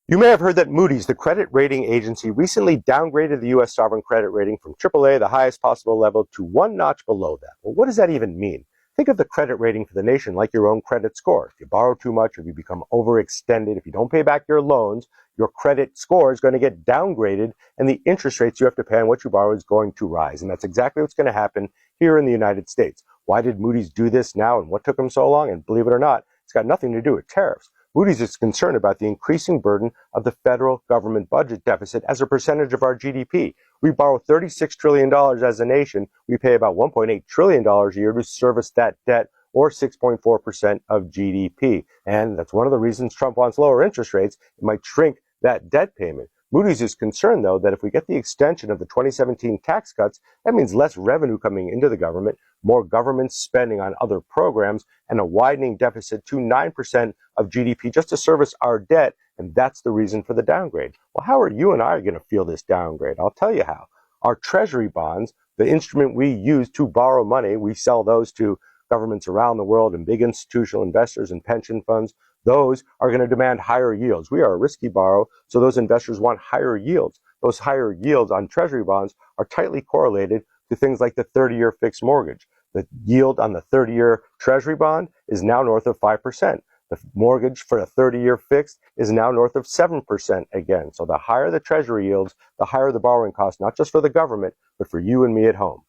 You may have heard that Moody's, the credit rating agency, recently downgraded the U.S. sovereign credit rating from AAA, the highest possible level, to one notch below that. Well, what does that even mean? Think of the credit rating for the nation like your own credit score. If you borrow too much, if you become overextended, if you don't pay back your loans, your credit score is going to get downgraded, and the interest rates you have to pay on what you borrow is going to rise. And that's exactly what's going to happen here in the United States. Why did Moody's do this now, and what took them so long? And believe it or not, it's got nothing to do with tariffs. Moody's is concerned about the increasing burden of the federal government budget deficit as a percentage of our GDP. We borrow $36 trillion as a nation. We pay about $1.8 trillion a year to service that debt, or 6.4% of GDP. And that's one of the reasons Trump wants lower interest rates. It might shrink that debt payment. Moody's is concerned, though, that if we get the extension of the 2017 tax cuts, that means less revenue coming into the government, more government spending on other programs, and a widening deficit to 9% of GDP just to service our debt, and that's the reason for the downgrade. Well, how are you and I going to feel this downgrade? I'll tell you how. Our treasury bonds, the instrument we use to borrow money, we sell those to governments around the world and big institutional investors and pension funds. Those are going to demand higher yields. We are a risky borrower, so those investors want higher yields. Those higher yields on treasury bonds are tightly correlated to things like the 30-year fixed mortgage. The yield on the 30-year treasury bond is now north of 5%. The mortgage for a 30-year fixed is now north of 7% again. So the higher the treasury yields, the higher the borrowing cost, not just for the government, but for you and me at home.